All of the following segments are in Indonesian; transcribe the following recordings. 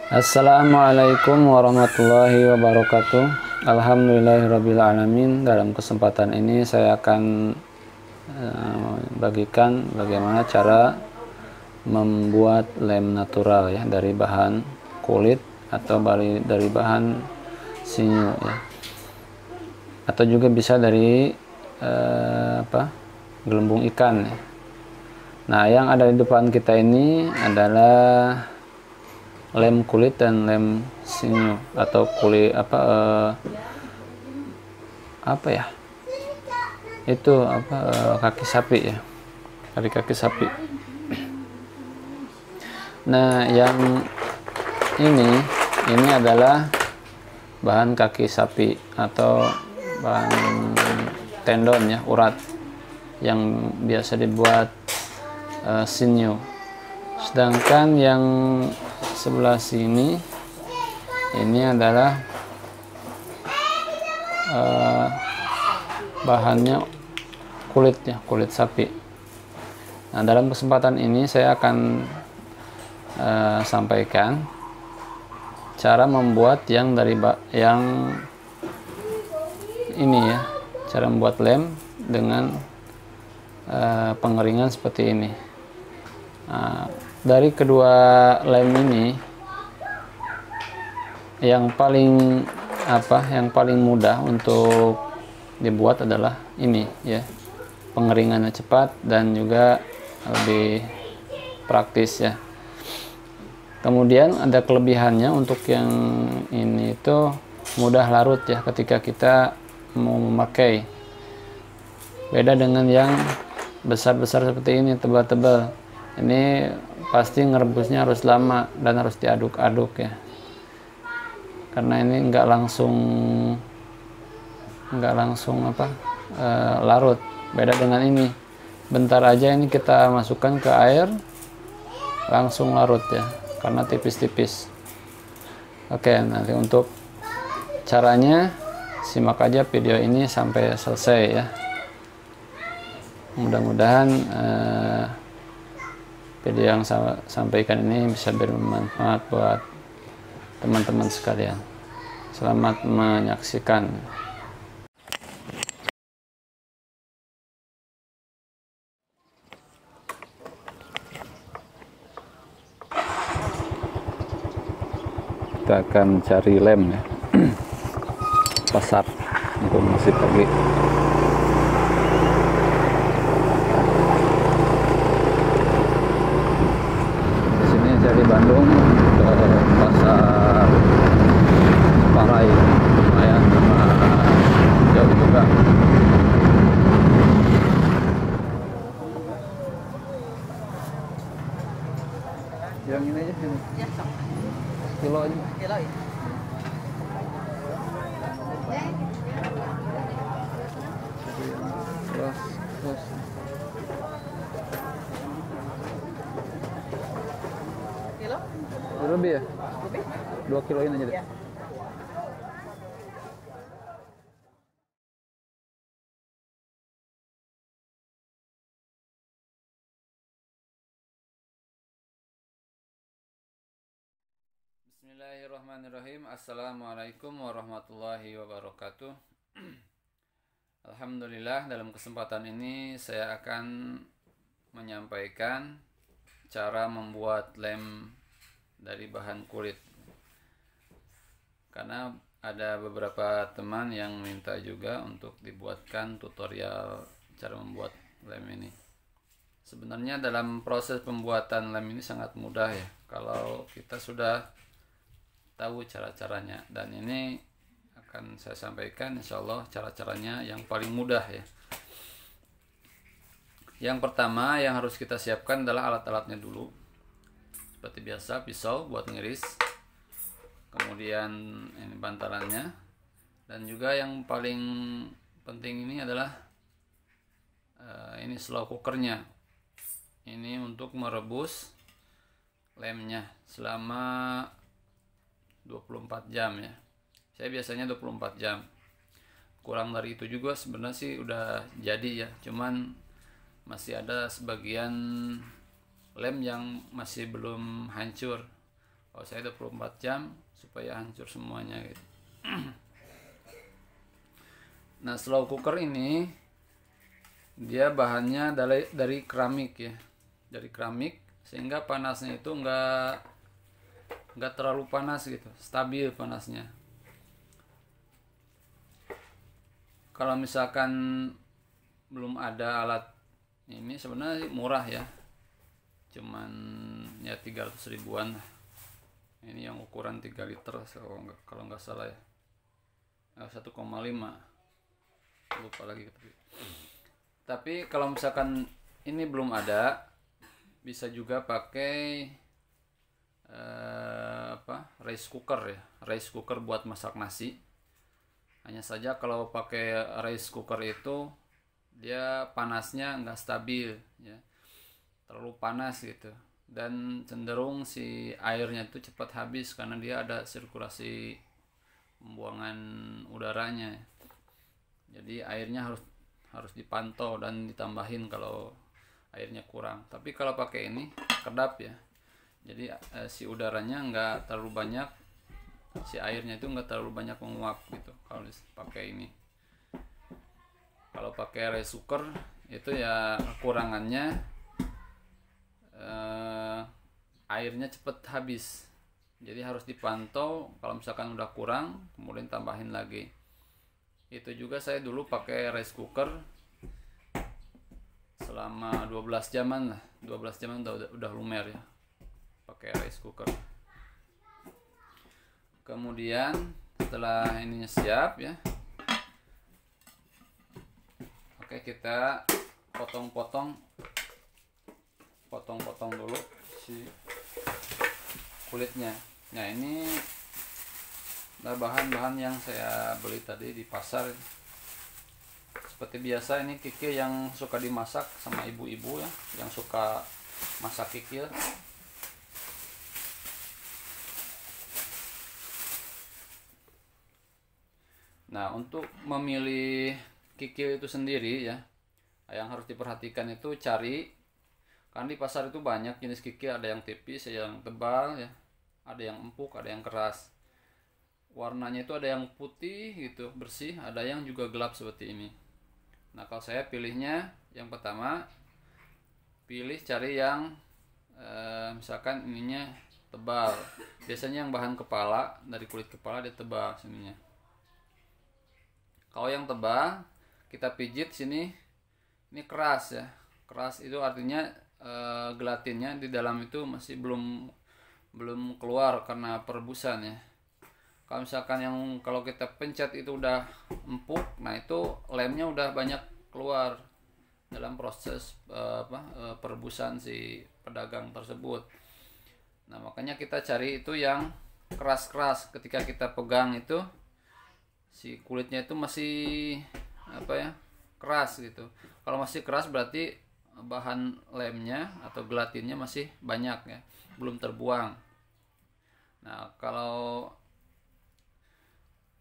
Assalamualaikum warahmatullahi wabarakatuh. Alhamdulillahirabbil alamin. Dalam kesempatan ini saya akan bagikan bagaimana cara membuat lem natural ya dari bahan kulit atau dari bahan sinyu ya. Atau juga bisa dari gelembung ikan ya. Nah, yang ada di depan kita ini adalah lem kulit dan lem sinyu atau kulit kaki sapi ya, dari kaki sapi. Nah, yang ini adalah bahan kaki sapi atau bahan tendon ya, urat yang biasa dibuat sinyu. Sedangkan yang sebelah sini ini adalah bahannya kulit ya, kulit sapi. Nah, dalam kesempatan ini saya akan sampaikan cara membuat yang ini ya, cara membuat lem dengan pengeringan seperti ini. Nah, dari kedua lem ini yang paling mudah untuk dibuat adalah ini ya, pengeringannya cepat dan juga lebih praktis ya. Kemudian ada kelebihannya untuk yang ini itu mudah larut ya ketika kita mau memakai, beda dengan yang besar-besar seperti ini, tebal-tebal. Ini pasti ngerebusnya harus lama dan harus diaduk-aduk ya, karena ini nggak langsung larut. Beda dengan ini, bentar aja ini kita masukkan ke air langsung larut ya, karena tipis-tipis. Oke, nanti untuk caranya simak aja video ini sampai selesai ya. Mudah-mudahan video yang saya sampaikan ini bisa bermanfaat buat teman-teman sekalian. Selamat menyaksikan. Kita akan cari lem ya. Pasar untuk masih pagi. Dari Bandung ke pasar Parai, lumayan jauh juga. Yang ini aja sini. Ya, kilo aja. Kilo ya. Terus. Lebih ya? Lebih? 2 kiloin aja deh. Ya. Bismillahirrahmanirrahim. Assalamualaikum warahmatullahi wabarakatuh. Alhamdulillah, dalam kesempatan ini saya akan menyampaikan cara membuat lem dari bahan kulit, karena ada beberapa teman yang minta juga untuk dibuatkan tutorial cara membuat lem ini. Sebenarnya dalam proses pembuatan lem ini sangat mudah ya, kalau kita sudah tahu cara-caranya, dan ini akan saya sampaikan insya Allah cara-caranya yang paling mudah ya. Yang pertama yang harus kita siapkan adalah alat-alatnya dulu. Seperti biasa, pisau buat ngiris, kemudian ini bantalannya, dan juga yang paling penting ini adalah ini slow cookernya. Ini untuk merebus lemnya selama 24 jam ya. Saya biasanya 24 jam. Kurang dari itu juga sebenarnya sih udah jadi ya, cuman masih ada sebagian lem yang masih belum hancur. Kalau saya 24 jam supaya hancur semuanya gitu. Nah, slow cooker ini dia bahannya dari keramik ya, dari keramik, sehingga panasnya itu nggak terlalu panas gitu, stabil panasnya. Kalau misalkan belum ada alat ini, sebenarnya murah ya, cuman ya 300 ribuan lah. Ini yang ukuran 3 liter kalau nggak salah ya, 1,5, lupa lagi. Tapi kalau misalkan ini belum ada, bisa juga pakai rice cooker ya, rice cooker buat masak nasi. Hanya saja kalau pakai rice cooker itu dia panasnya nggak stabil ya, terlalu panas gitu, dan cenderung si airnya itu cepat habis karena dia ada sirkulasi pembuangan udaranya. Jadi airnya harus dipantau dan ditambahin kalau airnya kurang. Tapi kalau pakai ini kedap ya, jadi si udaranya nggak terlalu banyak, si airnya itu nggak terlalu banyak menguap gitu kalau pakai ini. Kalau pakai rice cooker itu ya kekurangannya airnya cepet habis, jadi harus dipantau. Kalau misalkan udah kurang, kemudian tambahin lagi. Itu juga saya dulu pakai rice cooker selama 12 jaman lah, 12 jaman udah lumer ya pakai rice cooker. Kemudian setelah ininya siap ya, oke, kita potong-potong dulu si kulitnya. Nah, ini bahan-bahan yang saya beli tadi di pasar. Seperti biasa, ini kikil yang suka dimasak sama ibu-ibu ya, yang suka masak kikil. Nah, untuk memilih kikil itu sendiri ya, yang harus diperhatikan itu cari, kan di pasar itu banyak jenis kikil, ada yang tipis, ada yang tebal ya, ada yang empuk, ada yang keras. Warnanya itu ada yang putih gitu, bersih, ada yang juga gelap seperti ini. Nah, kalau saya pilihnya yang pertama, cari yang misalkan ininya tebal. Biasanya yang bahan kepala, dari kulit kepala dia tebal sininya. Kalau yang tebal, kita pijit sini, ini keras ya. Keras itu artinya gelatinnya di dalam itu masih belum keluar karena perebusan ya. Kalau misalkan kalau kita pencet itu udah empuk, nah itu lemnya udah banyak keluar dalam proses perebusan si pedagang tersebut. Nah, makanya kita cari itu yang keras-keras. Ketika kita pegang itu si kulitnya itu masih keras gitu. Kalau masih keras berarti bahan lemnya atau gelatinnya masih banyak ya, belum terbuang. Nah, kalau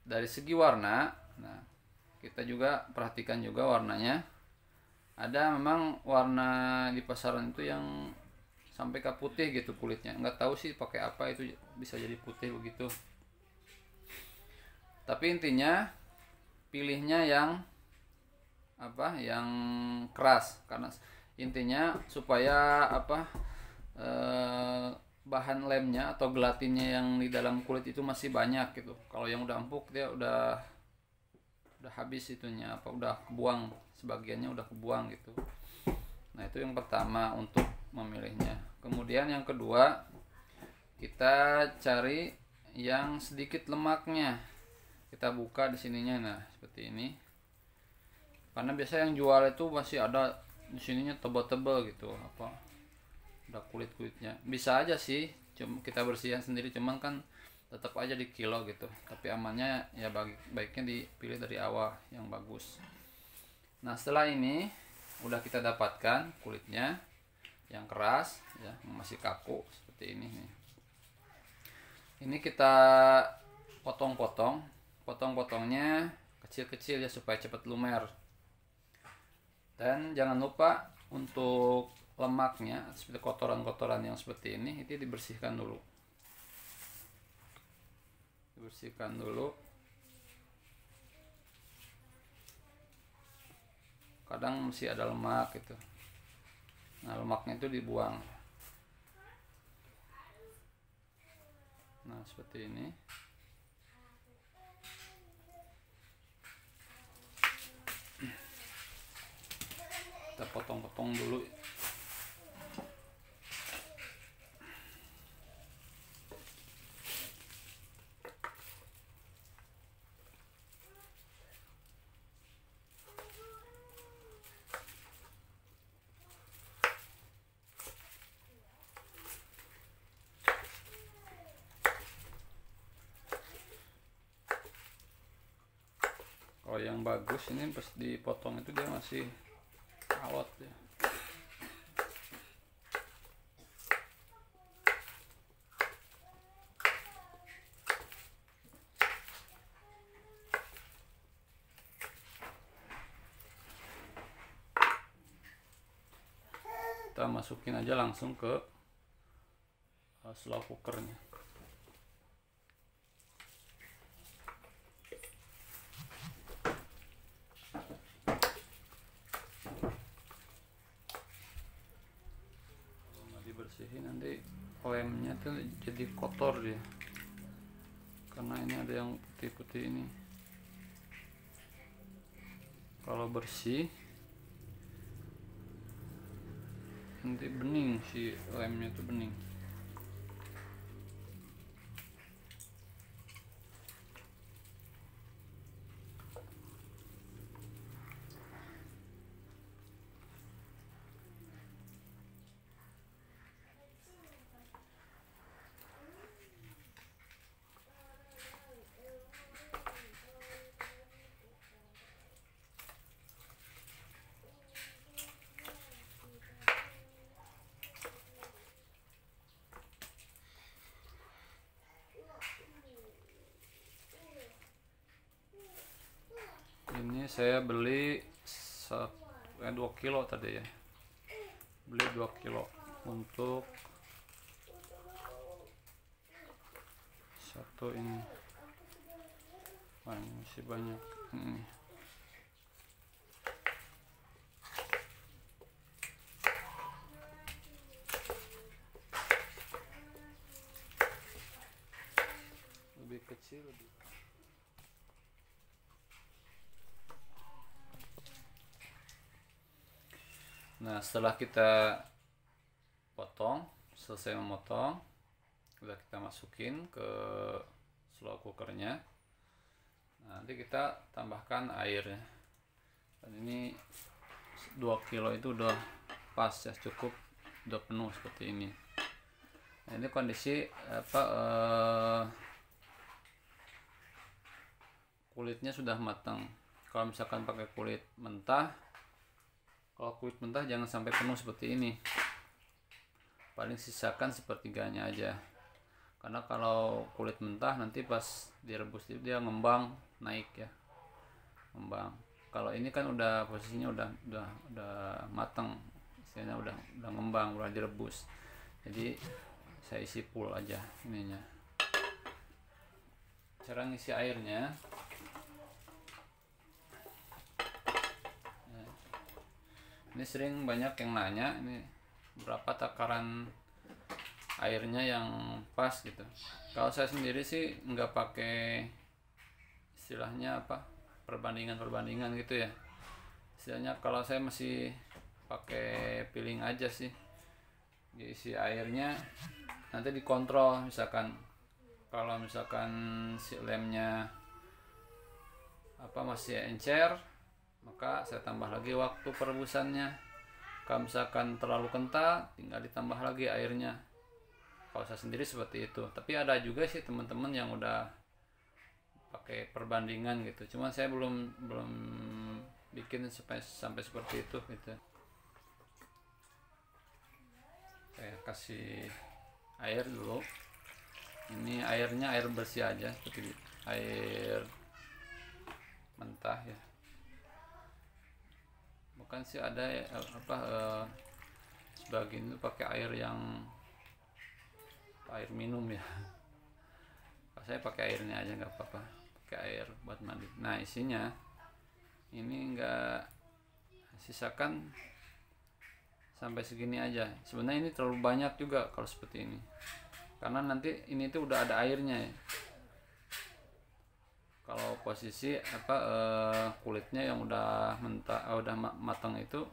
dari segi warna, nah kita juga perhatikan juga warnanya. Ada memang warna di pasaran itu yang sampai ke putih gitu kulitnya, nggak tahu sih pakai apa itu bisa jadi putih begitu. Tapi intinya pilihnya yang keras, karena intinya supaya bahan lemnya atau gelatinnya yang di dalam kulit itu masih banyak gitu. Kalau yang udah empuk dia udah habis itunya, udah kebuang, sebagiannya udah kebuang gitu. Nah, itu yang pertama untuk memilihnya. Kemudian yang kedua, kita cari yang sedikit lemaknya. Kita buka di sininya, nah seperti ini. Karena biasa yang jual itu masih ada di sininya tebal-tebal gitu, udah kulit-kulitnya. Bisa aja sih, cuma kita bersihkan sendiri, cuman kan tetap aja di kilo gitu. Tapi amannya ya baiknya dipilih dari awal yang bagus. Nah, setelah ini udah kita dapatkan kulitnya yang keras ya, masih kaku seperti ini nih. Ini kita potongnya kecil-kecil ya supaya cepat lumer. Dan jangan lupa untuk lemaknya, seperti kotoran-kotoran yang seperti ini, itu dibersihkan dulu. bersihkan dulu. Kadang masih ada lemak gitu, nah lemaknya itu dibuang. Nah seperti ini. Kita potong-potong dulu. Kalau yang bagus ini pas dipotong itu dia masih awet ya. Kita masukin aja langsung ke slow cookernya. Dibersihin nanti lemnya tuh jadi kotor dia, karena ini ada yang putih-putih ini. Kalau bersih nanti bening, si lemnya tuh bening. Ini saya beli 2 kilo tadi ya, beli 2 kilo untuk satu ini. Wah, ini masih banyak ini. Lebih kecil lebih. Nah setelah kita potong, selesai memotong, udah kita masukin ke slow cookernya. Nah, nanti kita tambahkan airnya. Dan ini 2 kilo itu udah pas ya, cukup, udah penuh seperti ini. Nah ini kondisi kulitnya sudah matang. Kalau misalkan pakai kulit mentah, kalau kulit mentah jangan sampai penuh seperti ini, paling sisakan sepertiganya aja, karena kalau kulit mentah nanti pas direbus itu dia ngembang naik ya, ngembang. Kalau ini kan udah posisinya udah matang, istilahnya udah ngembang, udah direbus, jadi saya isi full aja ininya. Cara ngisi airnya, ini sering banyak yang nanya ini berapa takaran airnya yang pas gitu. Kalau saya sendiri sih nggak pakai istilahnya perbandingan gitu ya. Istilahnya kalau saya masih pakai feeling aja sih. Isi airnya nanti dikontrol, misalkan kalau misalkan si lemnya masih encer, maka saya tambah lagi waktu perebusannya. Kalau misalkan terlalu kental, tinggal ditambah lagi airnya. Kalau saya sendiri seperti itu. Tapi ada juga sih teman-teman yang udah pakai perbandingan gitu. Cuman saya belum bikin sampai seperti itu gitu. Saya kasih air dulu. Ini airnya air bersih aja, seperti air mentah ya. Bukan sih ada sebagian itu pakai air minum ya. saya pakai airnya aja nggak apa-apa, pakai air buat mandi. Nah isinya ini enggak, sisakan sampai segini aja. Sebenarnya ini terlalu banyak juga kalau seperti ini, karena nanti ini tuh udah ada airnya ya. Kalau posisi kulitnya yang udah mentah, udah matang itu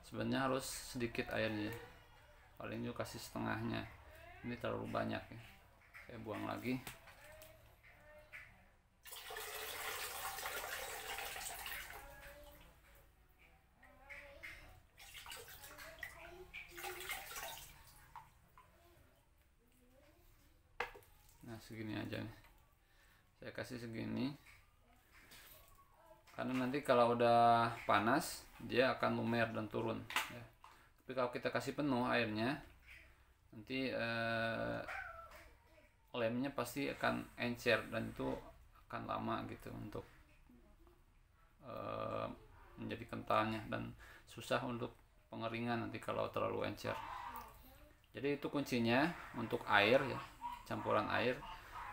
sebenarnya harus sedikit airnya, paling juga kasih setengahnya. Ini terlalu banyak ya, saya buang lagi. Nah segini aja nih, saya kasih segini, karena nanti kalau udah panas dia akan lumer dan turun ya. Tapi kalau kita kasih penuh airnya, nanti lemnya pasti akan encer, dan itu akan lama gitu untuk menjadi kentalnya, dan susah untuk pengeringan nanti kalau terlalu encer. Jadi itu kuncinya untuk air ya, campuran air.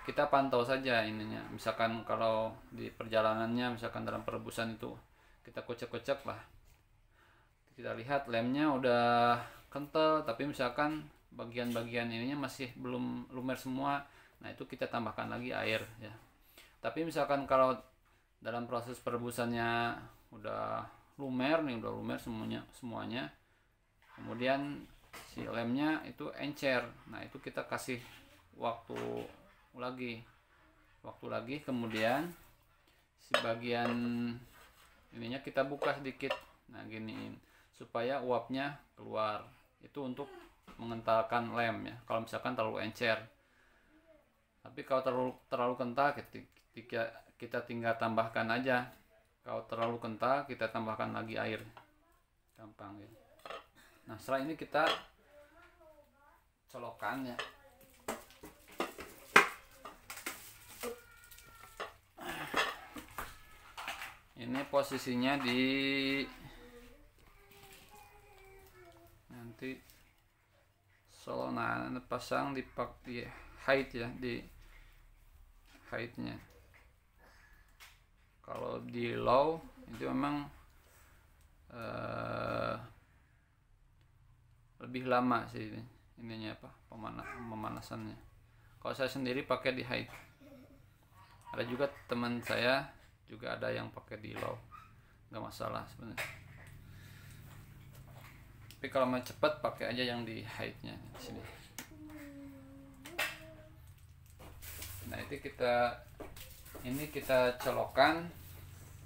Kita pantau saja ininya, misalkan kalau di perjalanannya, misalkan dalam perebusan itu kita kocek-kocek lah, kita lihat lemnya udah kental tapi misalkan bagian-bagian ininya masih belum lumer semua, nah itu kita tambahkan lagi air ya. Tapi misalkan kalau dalam proses perebusannya udah lumer nih, udah lumer semuanya, kemudian si lemnya itu encer, nah itu kita kasih waktu lagi, kemudian si bagian ininya kita buka sedikit, nah giniin supaya uapnya keluar. Itu untuk mengentalkan lem ya, kalau misalkan terlalu encer. Tapi kalau terlalu kental, kita tinggal tambahkan aja. Kalau terlalu kental, kita tambahkan lagi air, gampang ya. Nah setelah ini kita colokan ya. Ini posisinya nanti solona pasang di height ya, di heightnya. Kalau di low itu memang lebih lama sih ininya pemanasannya. Kalau saya sendiri pakai di high. Ada juga teman saya juga ada yang pakai di low, nggak masalah sebenarnya. Tapi kalau mau cepat pakai aja yang di high-nya di sini. Nah itu kita colokkan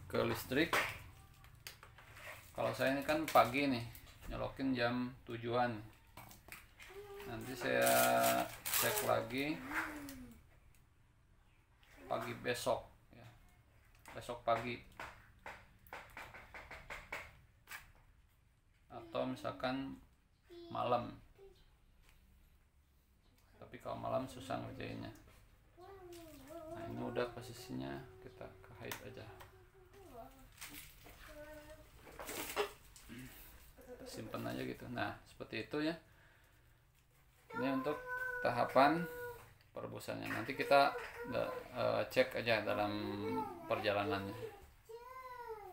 ke listrik. Kalau saya ini kan pagi nih, nyolokin jam 7-an. Nanti saya cek lagi pagi besok ya, besok pagi, atau misalkan malam. Tapi kalau malam susah ngerjainnya. Nah ini udah posisinya, kita ke hide aja, kita simpan aja gitu. Nah seperti itu ya. Ini untuk tahapan perebusannya. Nanti kita cek aja dalam perjalanannya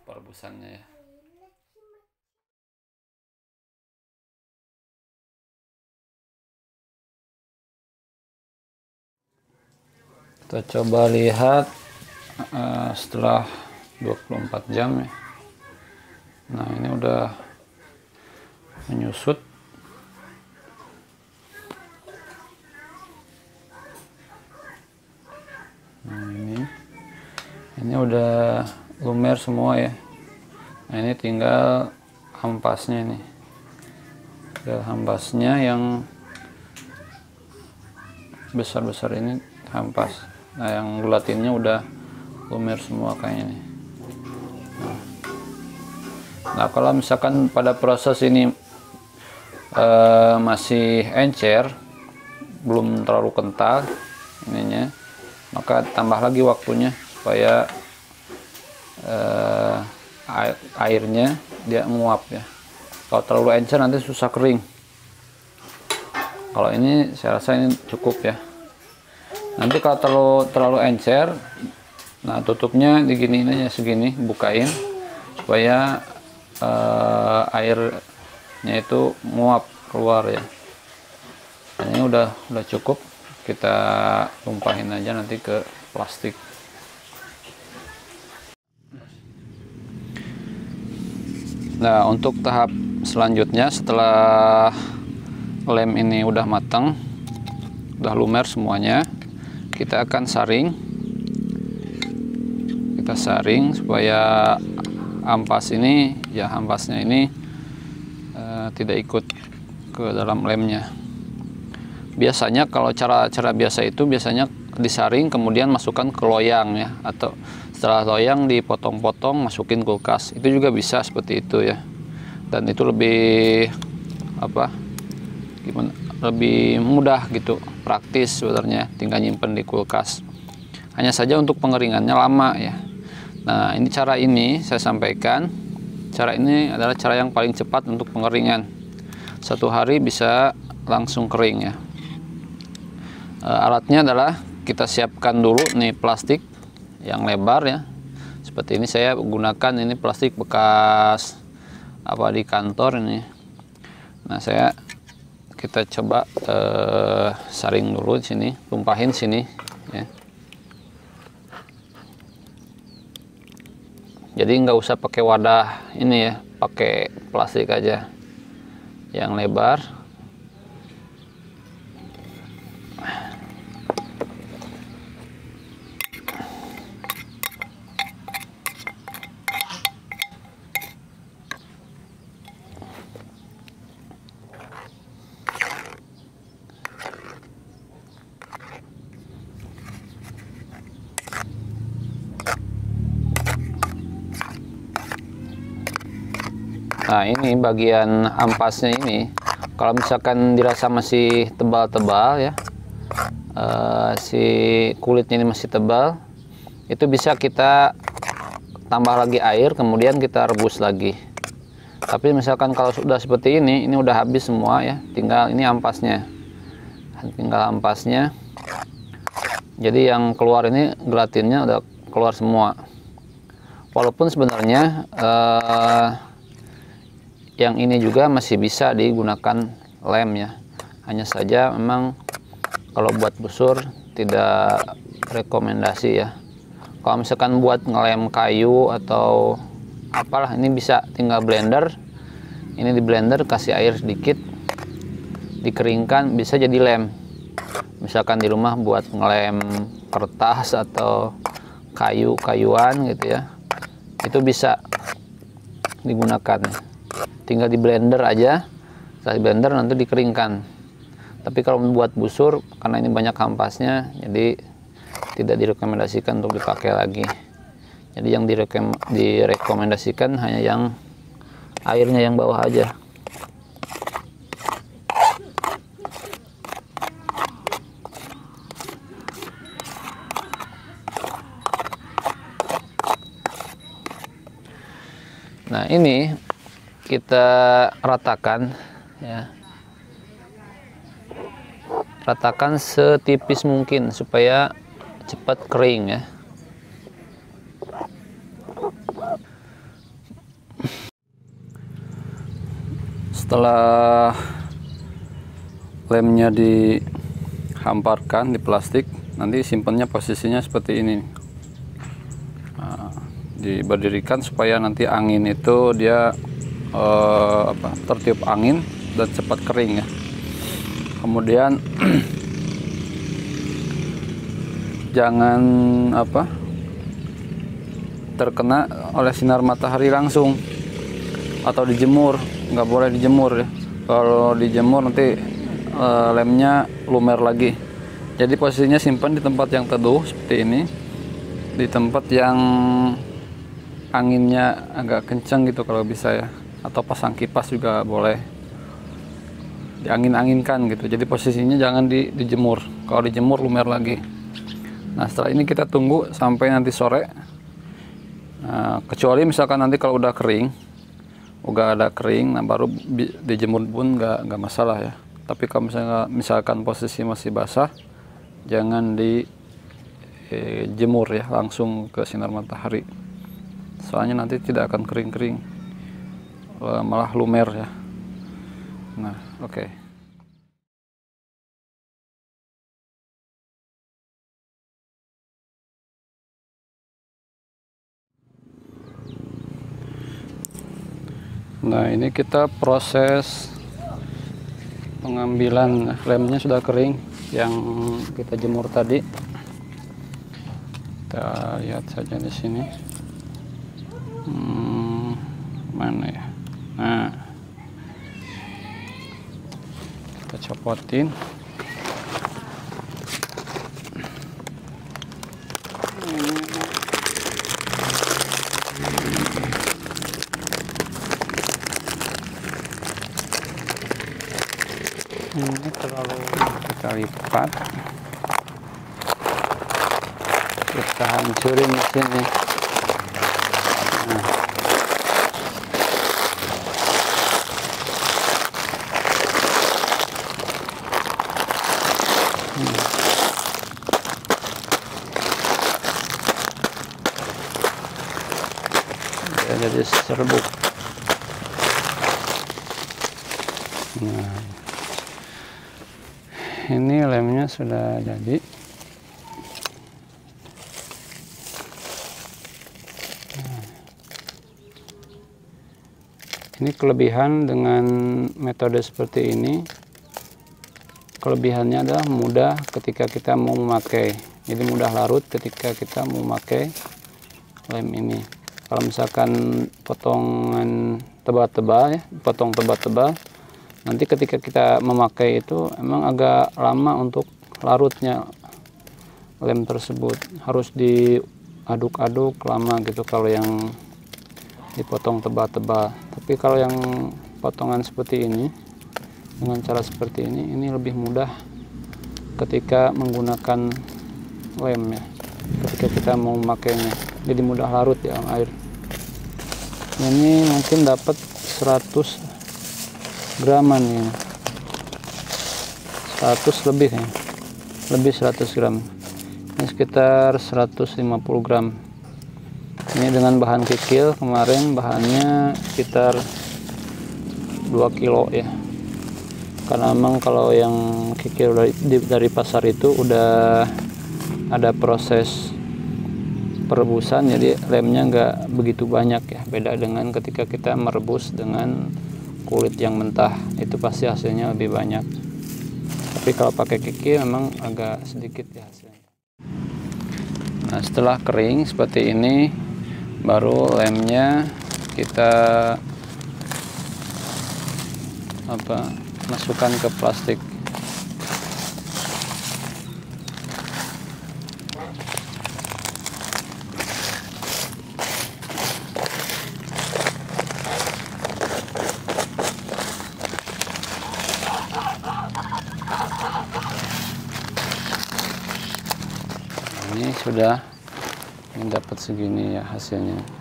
perebusannya ya. Kita coba lihat setelah 24 jam ya. Nah ini udah menyusut. Nah ini udah lumer semua ya. Nah ini tinggal hampasnya ini. Tinggal hampasnya yang besar-besar ini hampas. Nah yang gelatinnya udah lumer semua kayaknya nih. Nah kalau misalkan pada proses ini masih encer, belum terlalu kental ininya, maka tambah lagi waktunya supaya airnya dia menguap ya. Kalau terlalu encer nanti susah kering. Kalau ini saya rasa ini cukup ya. Nanti kalau terlalu encer, nah tutupnya diginiin aja segini, bukain supaya airnya itu nguap keluar ya. Ini udah cukup, kita tumpahin aja nanti ke plastik. Nah, untuk tahap selanjutnya setelah lem ini udah matang, udah lumer semuanya, kita akan saring. Kita saring supaya ampasnya ini tidak ikut ke dalam lemnya. Biasanya kalau cara biasa itu biasanya disaring kemudian masukkan ke loyang ya, atau setelah loyang dipotong-potong masukin kulkas. Itu juga bisa seperti itu ya. Dan itu lebih lebih mudah gitu, praktis sebenarnya, tinggal nyimpen di kulkas. Hanya saja untuk pengeringannya lama ya. Nah, ini cara ini saya sampaikan. Cara ini adalah cara yang paling cepat untuk pengeringan. 1 hari bisa langsung kering ya. Alatnya adalah kita siapkan dulu nih plastik yang lebar ya. Seperti ini saya gunakan, ini plastik bekas di kantor ini. Nah, kita coba saring dulu di sini, tumpahin sini ya. Jadi nggak usah pakai wadah ini ya, pakai plastik aja yang lebar. Nah, ini bagian ampasnya ini, kalau misalkan dirasa masih tebal-tebal ya, si kulitnya ini masih tebal, itu bisa kita tambah lagi air, kemudian kita rebus lagi. Tapi misalkan kalau sudah seperti ini udah habis semua ya, tinggal ini ampasnya, jadi yang keluar ini gelatinnya udah keluar semua. Walaupun sebenarnya yang ini juga masih bisa digunakan lem ya, hanya saja memang kalau buat busur tidak rekomendasi ya. Kalau misalkan buat ngelem kayu atau apalah, ini bisa tinggal blender, ini di blender kasih air sedikit, dikeringkan, bisa jadi lem. Misalkan di rumah buat ngelem kertas atau kayu-kayuan gitu ya, itu bisa digunakan. Tinggal di blender aja, setelah di blender nanti dikeringkan. Tapi kalau membuat busur, karena ini banyak ampasnya, jadi tidak direkomendasikan untuk dipakai lagi. Jadi yang direkomendasikan hanya yang airnya yang bawah aja. Nah, ini kita ratakan ya, ratakan setipis mungkin supaya cepat kering ya. Setelah lemnya dihamparkan di plastik, nanti simpannya posisinya seperti ini. Nah, diberdirikan supaya nanti angin itu dia tertiup angin dan cepat kering ya. Kemudian jangan terkena oleh sinar matahari langsung atau dijemur, nggak boleh dijemur ya. Kalau dijemur nanti lemnya lumer lagi. Jadi posisinya simpan di tempat yang teduh seperti ini, di tempat yang anginnya agak kencang gitu kalau bisa ya, atau pasang kipas juga boleh, diangin-anginkan gitu. Jadi posisinya jangan dijemur, kalau dijemur lumer lagi. Nah, setelah ini kita tunggu sampai nanti sore. Nah, kecuali misalkan nanti kalau udah ada kering, nah baru dijemur pun nggak masalah ya. Tapi kalau misalkan posisi masih basah, jangan di jemur ya langsung ke sinar matahari, soalnya nanti tidak akan kering-kering, malah lumer ya. Nah, oke. Nah, ini kita proses pengambilan lemnya sudah kering yang kita jemur tadi. Kita lihat saja di sini. Mana ya? Nah, kita copotin. Ini terlalu kita lipat, kita hancurin mesinnya. Nah, dia jadi serbuk. Nah, ini lemnya sudah jadi. Ini kelebihan dengan metode seperti ini. Kelebihannya adalah mudah ketika kita mau memakai. Jadi mudah larut ketika kita mau memakai lem ini. Kalau misalkan potongan tebal-tebal ya, potong tebal-tebal, nanti ketika kita memakai itu emang agak lama untuk larutnya lem tersebut. Harus diaduk-aduk lama gitu kalau yang dipotong tebal-tebal. Tapi kalau yang potongan seperti ini, dengan cara seperti ini lebih mudah ketika menggunakan lem ya, ketika kita mau memakainya. Jadi mudah larut di dalam air. Ini mungkin dapat 100 graman ya, 100 lebih ya, lebih 100 gram. Ini sekitar 150 gram. Ini dengan bahan kikil, kemarin bahannya sekitar 2 kilo ya. Karena memang kalau yang kikil dari pasar itu udah ada proses perebusan, jadi lemnya nggak begitu banyak ya. Beda dengan ketika kita merebus dengan kulit yang mentah, itu pasti hasilnya lebih banyak. Tapi kalau pakai kikil memang agak sedikit ya hasilnya. Nah, setelah kering seperti ini, baru lemnya kita masukkan ke plastik. Ini sudah, ini dapat segini ya hasilnya.